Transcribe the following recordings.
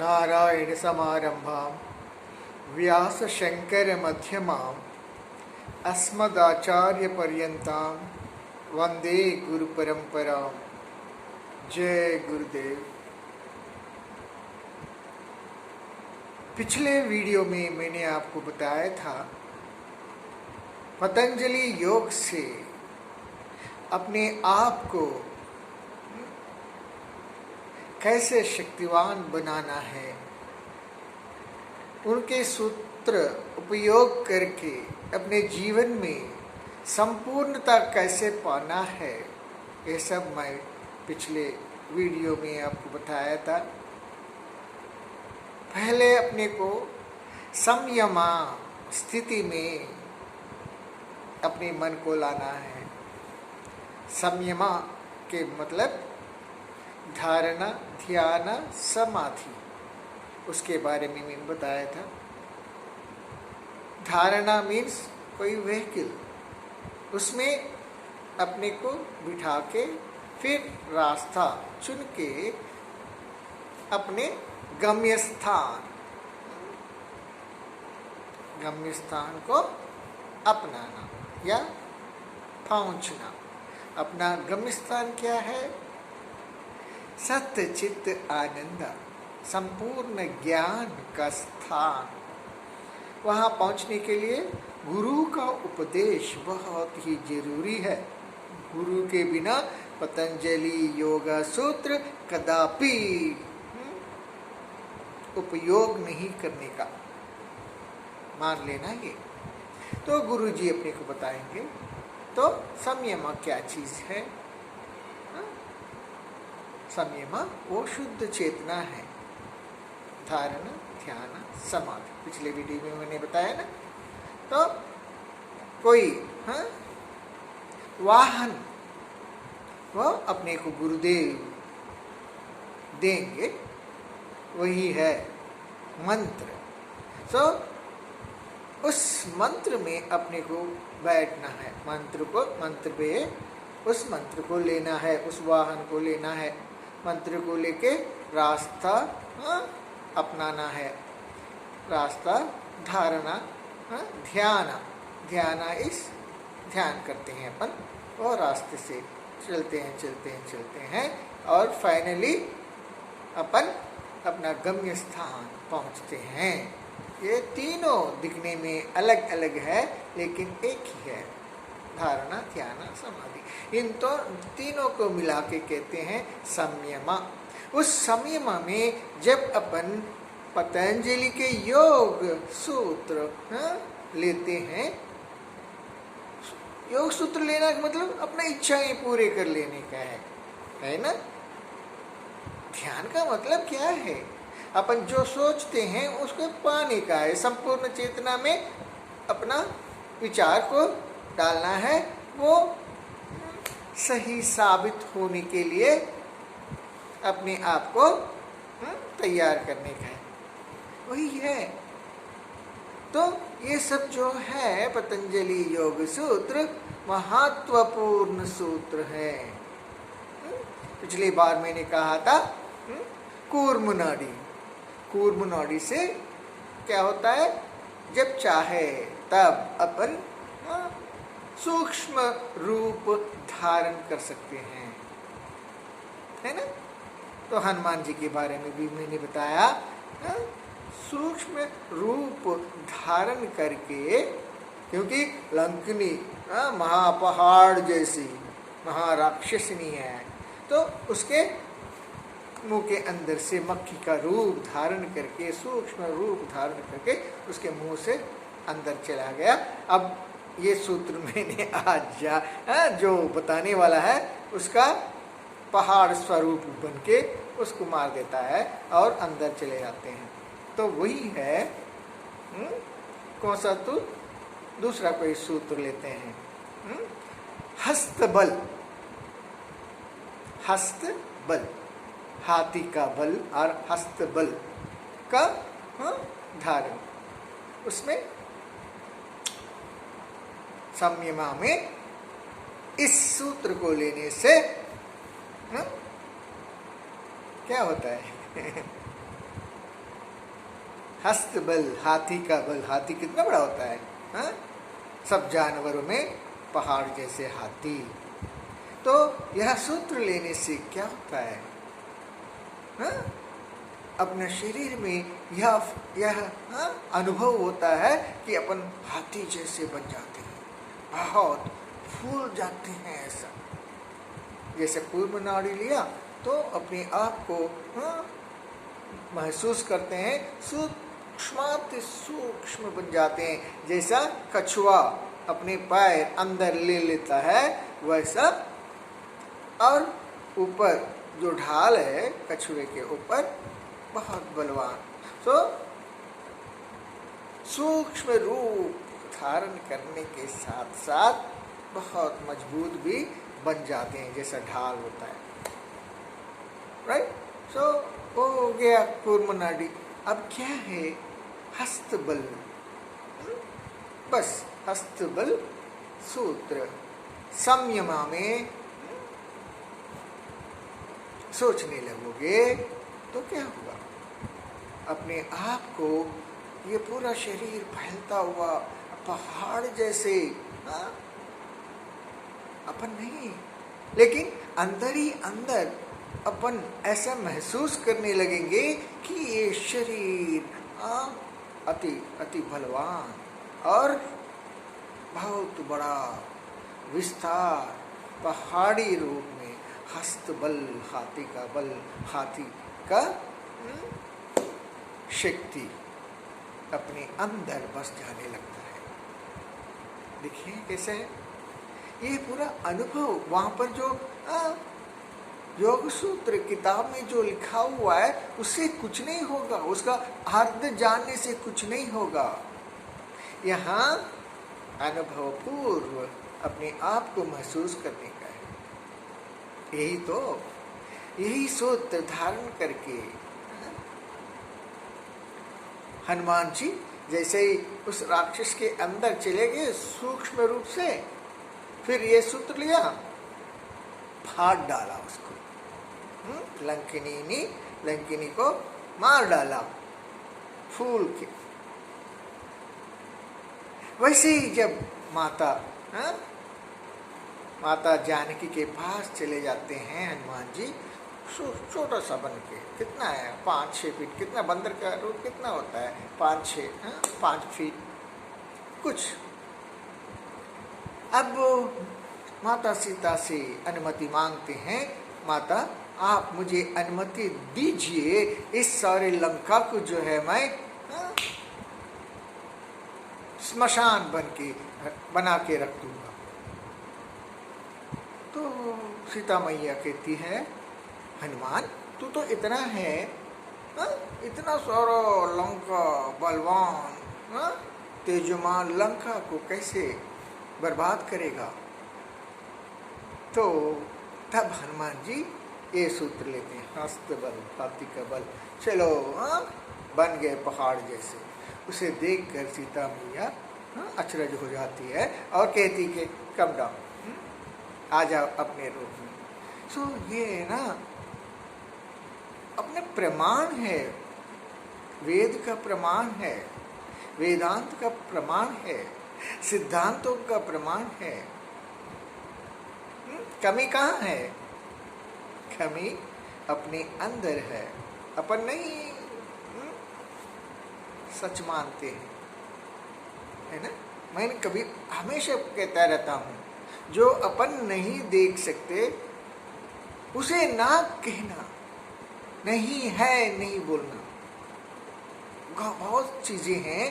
नारायणसमारम्भां व्यासशङ्करमध्यमाम् अस्मदाचार्यपर्यन्तां वन्दे गुरुपरम्परां। जय गुरुदेव। पिछले वीडियो में मैंने आपको बताया था पतंजलि योग से अपने आप को कैसे शक्तिवान बनाना है, उनके सूत्र उपयोग करके अपने जीवन में संपूर्णता कैसे पाना है, ये सब मैं पिछले वीडियो में आपको बताया था। पहले अपने को संयमा स्थिति में अपने मन को लाना है। संयमा के मतलब धारणा, ध्यान, समाधि, उसके बारे में मैंने बताया था। धारणा मीन्स कोई व्हीकल, उसमें अपने को बिठा के फिर रास्ता चुन के अपने गम्य स्थान को अपनाना या पहुंचना। अपना गम्य स्थान क्या है? सत्य चित्त आनंद, संपूर्ण ज्ञान का स्थान। वहां पहुंचने के लिए गुरु का उपदेश बहुत ही जरूरी है। गुरु के बिना पतंजलि योग सूत्र कदापि उपयोग नहीं करने का, मान लेना ये। तो गुरु जी अपने को बताएंगे। तो संयम क्या चीज है? संयम वो शुद्ध चेतना है। धारणा, ध्यान, समाधि, पिछले वीडियो में मैंने बताया ना। तो कोई वाहन वो अपने को गुरुदेव देंगे, वही है मंत्र। तो उस मंत्र में अपने को बैठना है। मंत्र पे उस मंत्र को लेना है, उस वाहन को लेना है। मंत्र को लेके रास्ता अपनाना है। रास्ता, धारणा, ध्यान इस ध्यान करते हैं अपन, और रास्ते से चलते हैं और फाइनली अपन अपना गम्य स्थान पहुंचते हैं। ये तीनों दिखने में अलग अलग है लेकिन एक ही है, धारणा, ध्यान, समाधि। इन तो तीनों को मिला के कहते हैं संयमा। उस संयम में जब अपन पतंजलि के योग सूत्र लेते हैं, योग सूत्र लेना का मतलब अपना इच्छाएं पूरे कर लेने का है ना। ध्यान का मतलब क्या है? अपन जो सोचते हैं उसको पाने का है। संपूर्ण चेतना में अपना विचार को डालना है, वो सही साबित होने के लिए अपने आप को तैयार करने का है, वही है। तो ये सब जो है पतंजलि योग सूत्र महत्वपूर्ण सूत्र है। पिछली बार मैंने कहा था कूर्म नाड़ी से क्या होता है? जब चाहे तब अपन सूक्ष्म रूप धारण कर सकते हैं, है ना। तो हनुमान जी के बारे में भी मैंने बताया, सूक्ष्म रूप धारण करके, क्योंकि लंकिनी महापहाड़ जैसी महाराक्षसनी है, तो उसके मुंह के अंदर से मक्खी का रूप धारण करके, सूक्ष्म रूप धारण करके उसके मुंह से अंदर चला गया। अब ये सूत्र मैंने आज जो बताने वाला है, उसका पहाड़ स्वरूप बन के उसको मार देता है और अंदर चले जाते हैं। तो वही है। कौन सा? तो दूसरा कोई सूत्र लेते हैं, हस्तबल। हस्तबल, हाथी का बल और हस्तबल का धारण। उसमें संयमा में इस सूत्र को लेने से क्या होता है? हस्त बल, हाथी का बल। हाथी कितना बड़ा होता है, हाँ? सब जानवरों में पहाड़ जैसे हाथी। तो यह सूत्र लेने से क्या होता है, हाँ? अपने शरीर में यह हाँ, अनुभव होता है कि अपन हाथी जैसे बन जाते हैं, बहुत फूल जाते हैं। ऐसा जैसे कूर्म नाड़ी लिया तो अपने आप को हाँ, महसूस करते हैं, सूक्ष्माति सूक्ष्म बन जाते हैं। जैसा कछुआ अपने पैर अंदर ले लेता है वैसा, और ऊपर जो ढाल है कछुए के ऊपर बहुत बलवान, तो सूक्ष्म रूप धारण करने के साथ साथ बहुत मजबूत भी बन जाते हैं, जैसा ढाल होता है। राइट, सो वो हो गया कूर्म नाड़ी। अब क्या है, हस्तबल। बस हस्तबल सूत्र संयमा में सोचने लगोगे तो क्या होगा, अपने आप को ये पूरा शरीर फैलता हुआ पहाड़ जैसे, हाँ? अपन नहीं, लेकिन अंदर ही अंदर अपन ऐसा महसूस करने लगेंगे कि ये शरीर अति अति बलवान और बहुत बड़ा विस्तार पहाड़ी रूप में, हस्त बल, हाथी का बल, हाथी का शक्ति अपने अंदर बस जाने लगता है। देखिए कैसे है ये पूरा अनुभव। वहां पर जो योग सूत्र किताब में जो लिखा हुआ है उससे कुछ नहीं होगा, उसका अर्थ जानने से कुछ नहीं होगा। यहाँ अनुभव पूर्व अपने आप को महसूस करने का है। यही सूत्र धारण करके हनुमान जी जैसे ही उस राक्षस के अंदर चले गए सूक्ष्म रूप से, फिर ये सूत्र लिया, फाड़ डाला उसको, लंकिनी को मार डाला फूल के। वैसे ही जब माता जानकी के पास चले जाते हैं हनुमान जी, छोटा सा बन के, कितना है 5-6 फीट, कितना बंदर का रूप कितना होता है, 5 फीट कुछ। अब माता सीता से अनुमति मांगते हैं, माता आप मुझे अनुमति दीजिए, इस सारे लंका को जो है मैं स्मशान बना के रख दूंगा। तो सीता मैया कहती है, हनुमान तू तो इतना है, इतना सारा लंका बलवान तेजमान लंका को कैसे बर्बाद करेगा। तो तब हनुमान जी ये सूत्र लेते हैं, हस्त बल, हाथी का बल, चलो बन गए पहाड़ जैसे। उसे देखकर सीता मैया अचरज हो जाती है और कहती कि कम डाउन, आ जाओ अपने रूप में। सो ये ना अपने प्रमाण है, वेद का प्रमाण है, वेदांत का प्रमाण है, सिद्धांतों का प्रमाण है। कमी कहाँ है, कमी अपने अंदर है, अपन नहीं सच मानते हैं, है ना। मैंने कभी हमेशा कहता रहता हूँ, जो अपन नहीं देख सकते उसे ना कहना, नहीं है नहीं बोलना। बहुत चीजें हैं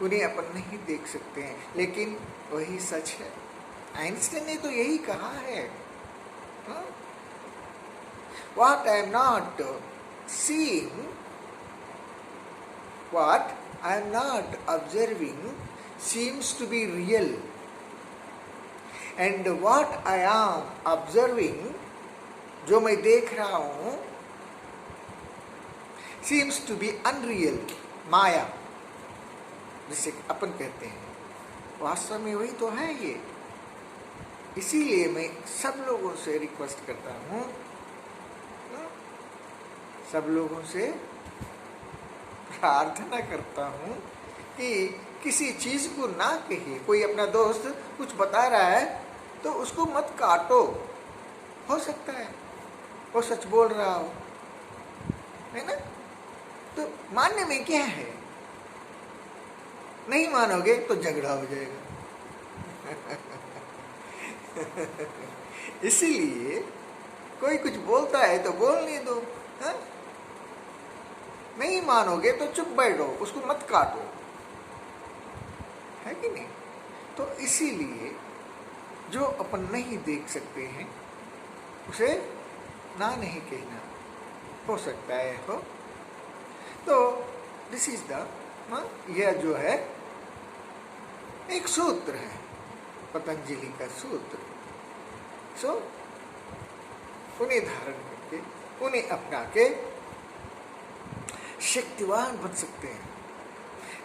उन्हें अपन नहीं देख सकते हैं, लेकिन वही सच है। आइंस्टाइन ने तो यही कहा है, what I am not seeing, what I am not observing seems to be real, and what I am observing, जो मैं देख रहा हूँ, seems to be unreal, माया जिसे अपन कहते हैं, वास्तव में वही तो है ये। इसीलिए मैं सब लोगों से रिक्वेस्ट करता हूँ, सब लोगों से प्रार्थना करता हूँ कि किसी चीज को ना कहिए। कोई अपना दोस्त कुछ बता रहा है तो उसको मत काटो, हो सकता है वो सच बोल रहा हो, है ना? तो मानने में क्या है? नहीं मानोगे तो झगड़ा हो जाएगा। इसीलिए कोई कुछ बोलता है तो बोलने दो, हा? नहीं मानोगे तो चुप बैठो, उसको मत काटो, है कि नहीं? तो इसीलिए जो अपन नहीं देख सकते हैं उसे ना नहीं कहना, हो सकता है हो। तो दिस इज द, यह जो है एक सूत्र है, पतंजलि का सूत्र। सो उन्हें धारण करके, उन्हें अपना के शक्तिवान बन सकते हैं।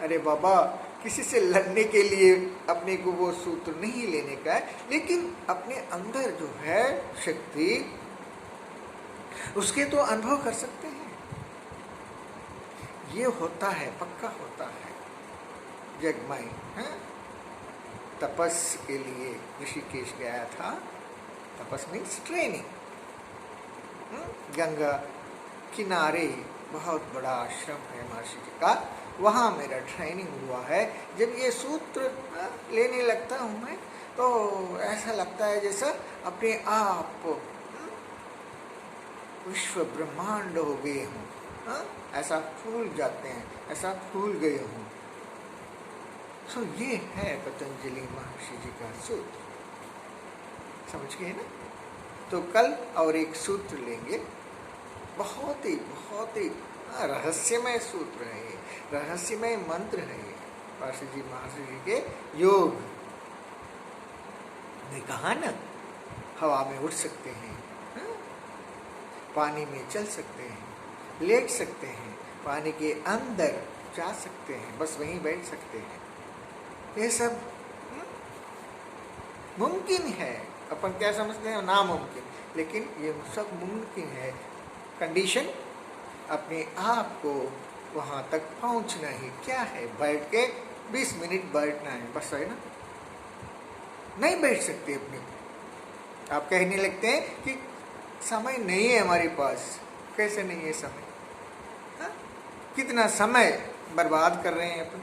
अरे बाबा, किसी से लड़ने के लिए अपने को वो सूत्र नहीं लेने का है, लेकिन अपने अंदर जो है शक्ति, उसके तो अनुभव कर सकते हैं। ये होता है, पक्का होता है। जगमाई तपस के लिए ऋषिकेश गया था। तपस मीन्स ट्रेनिंग। गंगा किनारे बहुत बड़ा आश्रम है महर्षि जी का, वहाँ मेरा ट्रेनिंग हुआ है। जब ये सूत्र लेने लगता हूँ मैं, तो ऐसा लगता है जैसा अपने आप विश्व ब्रह्मांड हो गए हूँ, ऐसा फूल जाते हैं, ऐसा फूल गए हूँ। सो ये है पतंजलि महर्षि जी का सूत्र, समझ गए ना? तो कल और एक सूत्र लेंगे, बहुत ही रहस्यमय सूत्र है ये, रहस्यमय मंत्र है ये। महर्षि जी के योग ने कहा ना, हवा में उड़ सकते हैं, पानी में चल सकते हैं, लेट सकते हैं, पानी के अंदर जा सकते हैं, बस वहीं बैठ सकते हैं। ये सब मुमकिन है। अपन क्या समझते हैं? नामुमकिन, लेकिन ये सब मुमकिन है। कंडीशन अपने आप को वहाँ तक पहुँचना ही क्या है, बैठ के 20 मिनट बैठना है बस, है ना? नहीं बैठ सकते अपने, आप कहने लगते हैं कि समय नहीं है हमारे पास। कैसे नहीं है समय? कितना समय बर्बाद कर रहे हैं अपन।